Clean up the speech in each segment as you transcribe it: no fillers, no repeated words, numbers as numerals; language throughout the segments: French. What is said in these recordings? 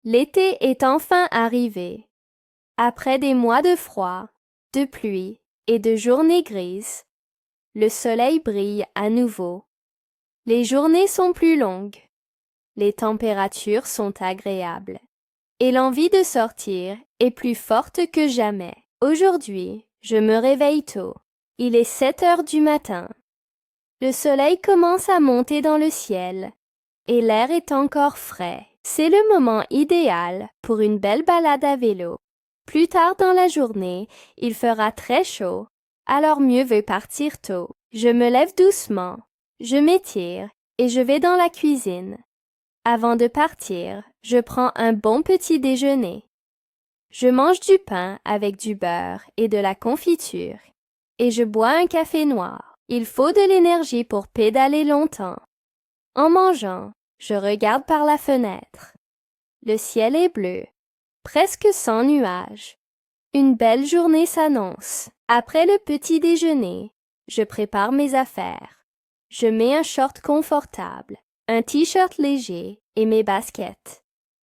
L'été est enfin arrivé. Après des mois de froid, de pluie et de journées grises, le soleil brille à nouveau. Les journées sont plus longues, les températures sont agréables et l'envie de sortir est plus forte que jamais. Aujourd'hui, je me réveille tôt. Il est 7 heures du matin. Le soleil commence à monter dans le ciel et l'air est encore frais. C'est le moment idéal pour une belle balade à vélo. Plus tard dans la journée, il fera très chaud, alors mieux vaut partir tôt. Je me lève doucement, je m'étire et je vais dans la cuisine. Avant de partir, je prends un bon petit déjeuner. Je mange du pain avec du beurre et de la confiture et je bois un café noir. Il faut de l'énergie pour pédaler longtemps. En mangeant, je regarde par la fenêtre. Le ciel est bleu, presque sans nuages. Une belle journée s'annonce. Après le petit déjeuner, je prépare mes affaires. Je mets un short confortable, un t-shirt léger et mes baskets.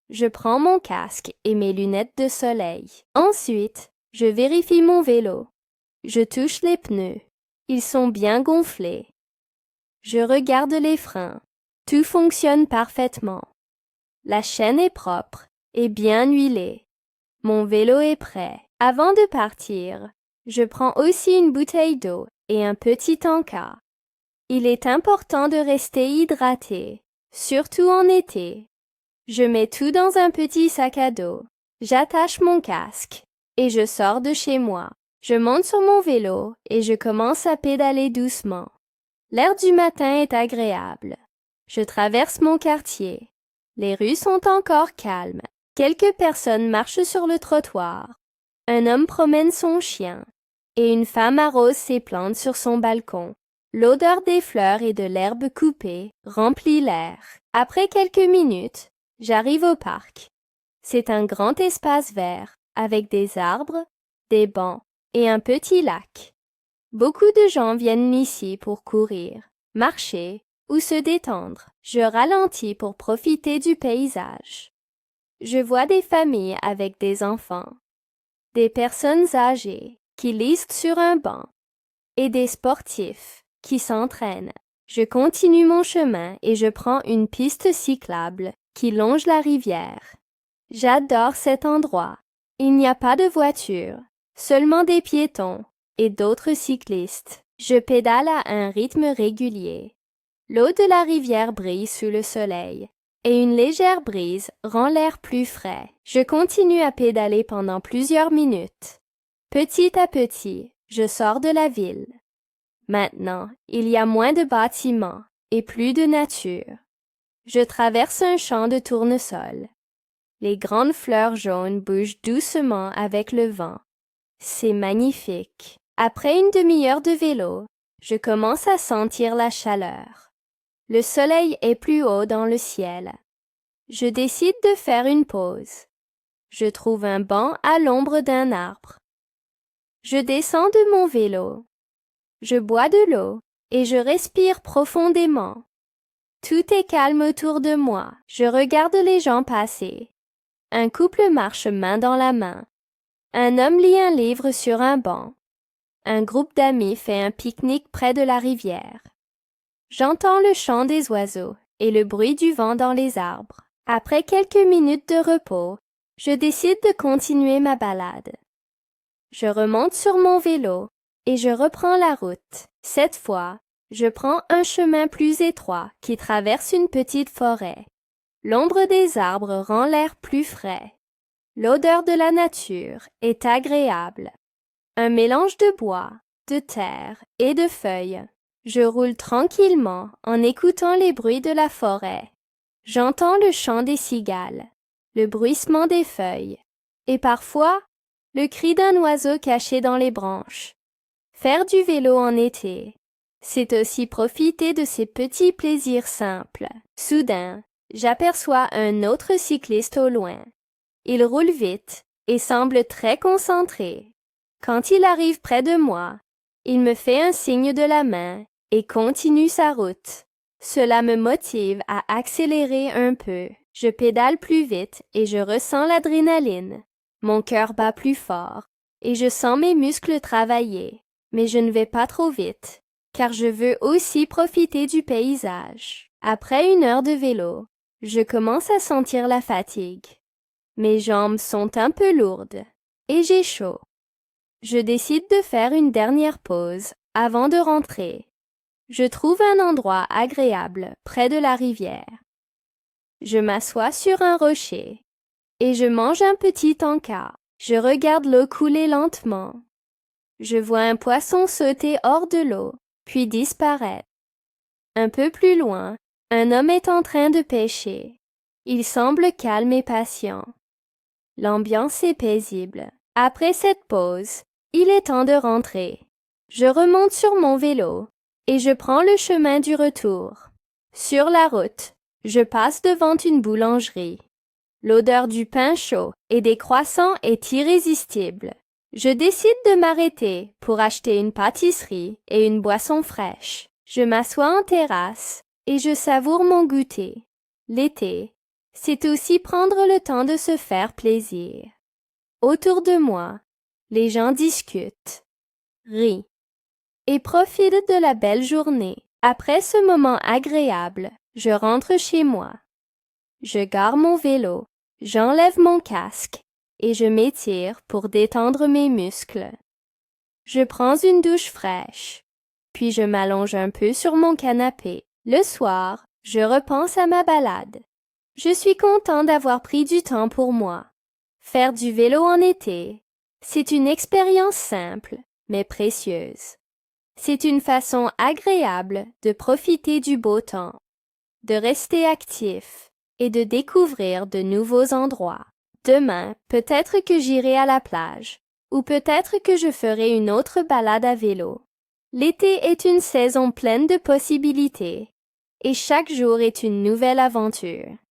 Je prends mon casque et mes lunettes de soleil. Ensuite, je vérifie mon vélo. Je touche les pneus. Ils sont bien gonflés. Je regarde les freins. Tout fonctionne parfaitement. La chaîne est propre et bien huilée. Mon vélo est prêt. Avant de partir, je prends aussi une bouteille d'eau et un petit encas. Il est important de rester hydraté, surtout en été. Je mets tout dans un petit sac à dos. J'attache mon casque et je sors de chez moi. Je monte sur mon vélo et je commence à pédaler doucement. L'air du matin est agréable. Je traverse mon quartier. Les rues sont encore calmes. Quelques personnes marchent sur le trottoir. Un homme promène son chien et une femme arrose ses plantes sur son balcon. L'odeur des fleurs et de l'herbe coupée remplit l'air. Après quelques minutes, j'arrive au parc. C'est un grand espace vert avec des arbres, des bancs et un petit lac. Beaucoup de gens viennent ici pour courir, marcher ou se détendre. Je ralentis pour profiter du paysage. Je vois des familles avec des enfants, des personnes âgées qui lisent sur un banc et des sportifs qui s'entraînent. Je continue mon chemin et je prends une piste cyclable qui longe la rivière. J'adore cet endroit. Il n'y a pas de voitures, seulement des piétons et d'autres cyclistes. Je pédale à un rythme régulier. L'eau de la rivière brille sous le soleil et une légère brise rend l'air plus frais. Je continue à pédaler pendant plusieurs minutes. Petit à petit, je sors de la ville. Maintenant, il y a moins de bâtiments et plus de nature. Je traverse un champ de tournesol. Les grandes fleurs jaunes bougent doucement avec le vent. C'est magnifique. Après une demi-heure de vélo, je commence à sentir la chaleur. Le soleil est plus haut dans le ciel. Je décide de faire une pause. Je trouve un banc à l'ombre d'un arbre. Je descends de mon vélo. Je bois de l'eau et je respire profondément. Tout est calme autour de moi. Je regarde les gens passer. Un couple marche main dans la main. Un homme lit un livre sur un banc. Un groupe d'amis fait un pique-nique près de la rivière. J'entends le chant des oiseaux et le bruit du vent dans les arbres. Après quelques minutes de repos, je décide de continuer ma balade. Je remonte sur mon vélo et je reprends la route. Cette fois, je prends un chemin plus étroit qui traverse une petite forêt. L'ombre des arbres rend l'air plus frais. L'odeur de la nature est agréable. Un mélange de bois, de terre et de feuilles. Je roule tranquillement en écoutant les bruits de la forêt. J'entends le chant des cigales, le bruissement des feuilles et parfois le cri d'un oiseau caché dans les branches. Faire du vélo en été, c'est aussi profiter de ces petits plaisirs simples. Soudain, j'aperçois un autre cycliste au loin. Il roule vite et semble très concentré. Quand il arrive près de moi, il me fait un signe de la main et continue sa route. Cela me motive à accélérer un peu. Je pédale plus vite et je ressens l'adrénaline. Mon cœur bat plus fort et je sens mes muscles travailler. Mais je ne vais pas trop vite, car je veux aussi profiter du paysage. Après 1 heure de vélo, je commence à sentir la fatigue. Mes jambes sont un peu lourdes et j'ai chaud. Je décide de faire une dernière pause avant de rentrer. Je trouve un endroit agréable près de la rivière. Je m'assois sur un rocher et je mange un petit encas. Je regarde l'eau couler lentement. Je vois un poisson sauter hors de l'eau, puis disparaître. Un peu plus loin, un homme est en train de pêcher. Il semble calme et patient. L'ambiance est paisible. Après cette pause, il est temps de rentrer. Je remonte sur mon vélo et je prends le chemin du retour. Sur la route, je passe devant une boulangerie. L'odeur du pain chaud et des croissants est irrésistible. Je décide de m'arrêter pour acheter une pâtisserie et une boisson fraîche. Je m'assois en terrasse et je savoure mon goûter. L'été, c'est aussi prendre le temps de se faire plaisir. Autour de moi, les gens discutent, rient et profitent de la belle journée. Après ce moment agréable, je rentre chez moi. Je gare mon vélo, j'enlève mon casque et je m'étire pour détendre mes muscles. Je prends une douche fraîche, puis je m'allonge un peu sur mon canapé. Le soir, je repense à ma balade. Je suis content d'avoir pris du temps pour moi. Faire du vélo en été, c'est une expérience simple, mais précieuse. C'est une façon agréable de profiter du beau temps, de rester actif et de découvrir de nouveaux endroits. Demain, peut-être que j'irai à la plage, ou peut-être que je ferai une autre balade à vélo. L'été est une saison pleine de possibilités, et chaque jour est une nouvelle aventure.